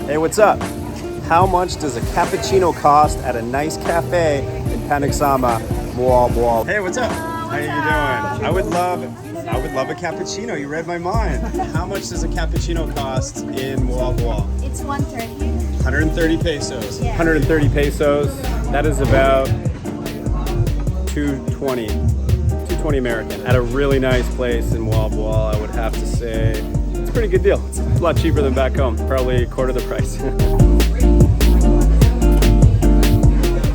Hey, what's up? How much does a cappuccino cost at a nice cafe in Panagsama, Moalboal? Hey, what's up? How you doing? I would love a cappuccino. You read my mind. How much does a cappuccino cost in Moalboal? It's 130. 130 pesos. Yeah. 130 pesos. That is about 220 American. At a really nice place in Moalboal, I would have to say it's a pretty good deal. It's a lot cheaper than back home. Probably a quarter the price.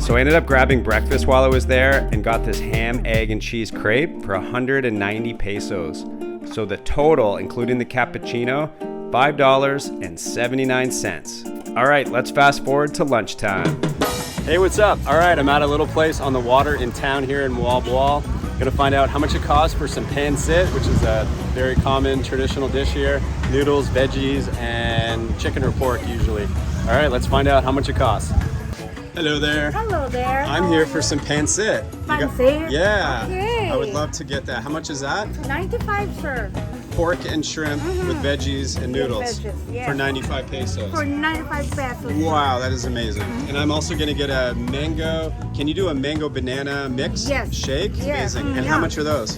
So I ended up grabbing breakfast while I was there and got this ham, egg, and cheese crepe for 190 pesos. So the total, including the cappuccino, $5.79. All right, let's fast forward to lunchtime. Hey, what's up? All right, I'm at a little place on the water in town here in Moalboal. Gonna find out how much it costs for some pancit, which is a very common traditional dish here. Noodles, veggies, and chicken or pork usually. All right, let's find out how much it costs. Hello there. Hello there. I'm here for some pancit. Pancit? Yeah. Okay. I would love to get that. How much is that? 95, sir. Pork and shrimp with veggies and noodles veggies, yeah. for 95 pesos. For 95 pesos. Wow, that is amazing. And I'm also going to get a mango. Can you do a mango banana mix? Yes. Shake? Yes. Amazing. And how much are those?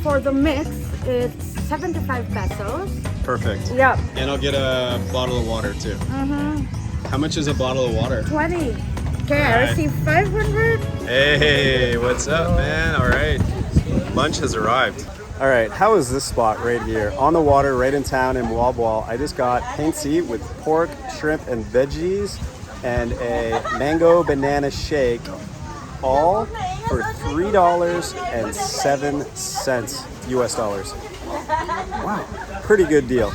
For the mix, it's 75 pesos. Perfect. Yep. And I'll get a bottle of water too. How much is a bottle of water? 20. Okay, I received 500. Hey, what's up, man? All right. Lunch has arrived. All right, how is this spot right here? On the water, right in town in Moalboal. I just got pancit with pork, shrimp, and veggies, and a mango banana shake, all for $3.07 US dollars. Wow, pretty good deal.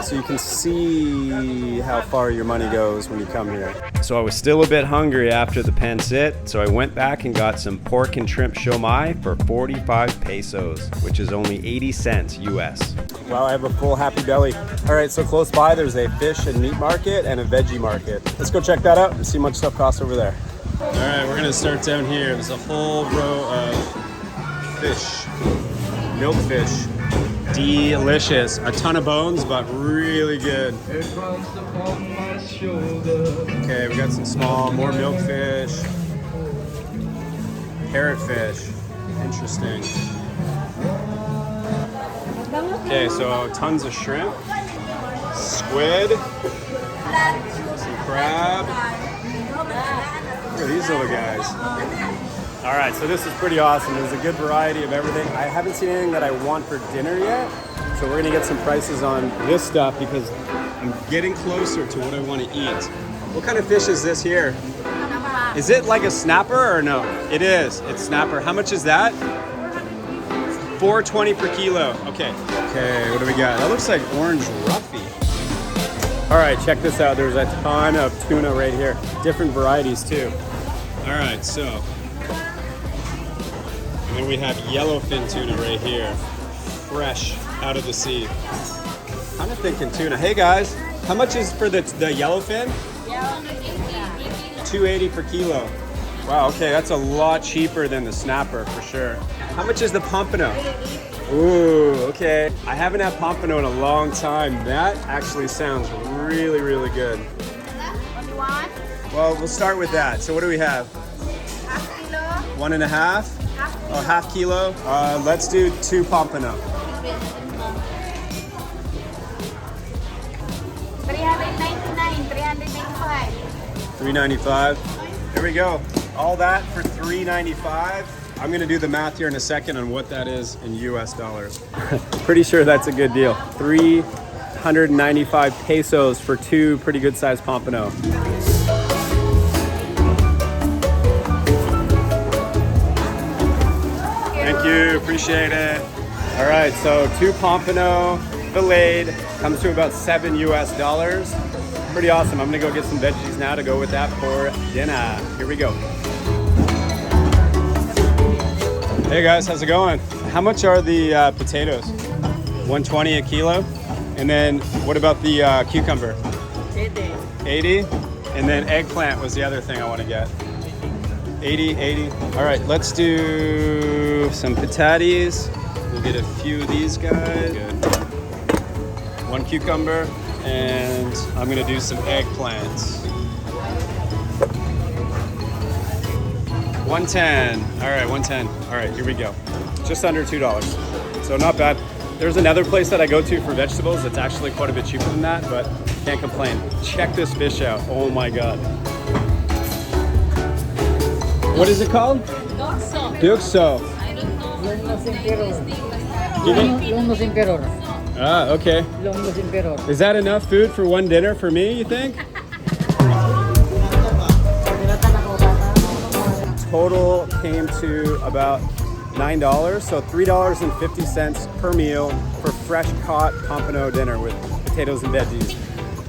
So you can see how far your money goes when you come here. So I was still a bit hungry after the pancit, so I went back and got some pork and shrimp siomai for 45 pesos, which is only 80 cents US. Well, I have a full happy belly. All right, so close by there's a fish and meat market and a veggie market. Let's go check that out and see how much stuff costs over there. All right, we're gonna start down here. There's a whole row of fish, milk fish. Delicious. A ton of bones, but really good. Okay, we got some small, more milkfish, parrotfish. Interesting. Okay, so tons of shrimp, squid, some crab. Look at these little guys. All right, so this is pretty awesome. There's a good variety of everything. I haven't seen anything that I want for dinner yet, so we're gonna get some prices on this stuff because I'm getting closer to what I want to eat. What kind of fish is this here? Is it like a snapper or no? It is. It's snapper. How much is that? $4.20 per kilo. Okay. Okay, what do we got? That looks like orange roughy. All right, check this out. There's a ton of tuna right here. Different varieties too. All right, so. And then we have yellowfin tuna right here, fresh out of the sea. Kind of thinking tuna. Hey guys, how much is for the yellowfin? 280 per kilo. Wow, okay, that's a lot cheaper than the snapper for sure. How much is the pompano? Ooh, okay. I haven't had pompano in a long time. That actually sounds really, really good. What do you want? Well, we'll start with that. So what do we have? Half kilo. 1.5? Oh, half kilo. Let's do 2 pompano. 399, 395. $3.95. There we go. All that for $3.95. I'm gonna do the math here in a second on what that is in US dollars. Pretty sure that's a good deal. 395 pesos for 2 pretty good sized pompano. Thank you, appreciate it. All right, so 2 pompano filleted comes to about $7 US dollars. Pretty awesome. I'm gonna go get some veggies now to go with that for dinner. Here we go. Hey guys, how's it going? How much are the potatoes? 120 a kilo. And then what about the cucumber? 80. 80. And then eggplant was the other thing I want to get. 80, 80. All right, let's do some patates. We'll get a few of these guys. Good. 1 cucumber, and I'm gonna do some eggplants. 110. All right, 110. All right, here we go. Just under $2. So not bad. There's another place that I go to for vegetables that's actually quite a bit cheaper than that, but can't complain. Check this fish out. Oh my God. What is it called? Duxo. I don't know. Longos Emperor. Ah, okay. Longos Emperor. Is that enough food for one dinner for me, you think? Total came to about $9, so $3.50 per meal for fresh caught pompano dinner with potatoes and veggies.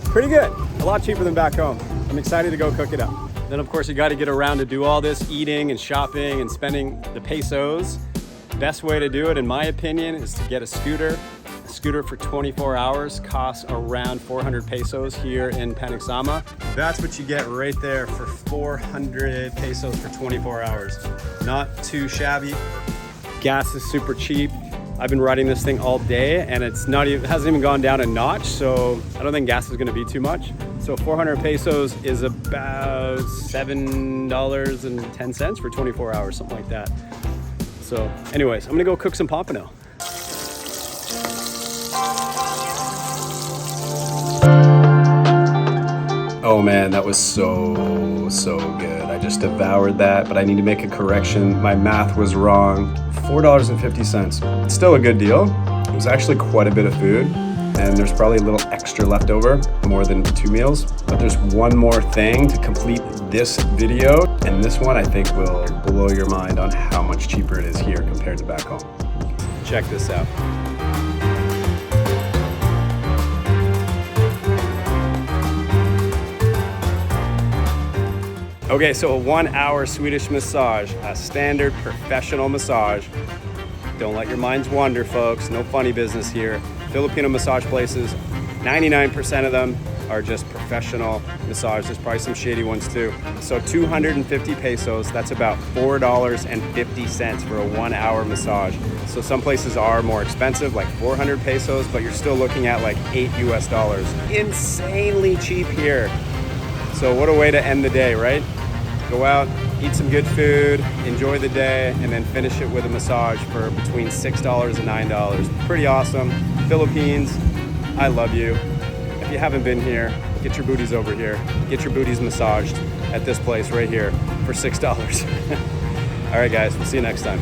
Pretty good, a lot cheaper than back home. I'm excited to go cook it up. Then of course you got to get around to do all this eating and shopping and spending the pesos. Best way to do it, in my opinion, is to get a scooter. A scooter for 24 hours costs around 400 pesos here in Panaxama. That's what you get right there for 400 pesos for 24 hours. Not too shabby. Gas is super cheap. I've been riding this thing all day and it hasn't even gone down a notch, so I don't think gas is gonna be too much. So 400 pesos is about $7.10 for 24 hours, something like that. So anyways, I'm gonna go cook some pompano. Oh man, that was so good. I just devoured that, but I need to make a correction. My math was wrong. $4.50. It's still a good deal. It was actually quite a bit of food, and there's probably a little extra left over, more than 2 meals. But there's one more thing to complete this video, and this one I think will blow your mind on how much cheaper it is here compared to back home. Check this out. Okay, so a 1-hour Swedish massage, a standard professional massage. Don't let your minds wander, folks. No funny business here. Filipino massage places, 99% of them are just professional massage. There's probably some shady ones too. So 250 pesos, that's about $4.50 for a 1-hour massage. So some places are more expensive, like 400 pesos, but you're still looking at like $8 US. Insanely cheap here. So what a way to end the day, right? Go out, eat some good food, enjoy the day, and then finish it with a massage for between $6 and $9. Pretty awesome. Philippines, I love you. If you haven't been here, get your booties over here. Get your booties massaged at this place right here for $6. All right, guys, we'll see you next time.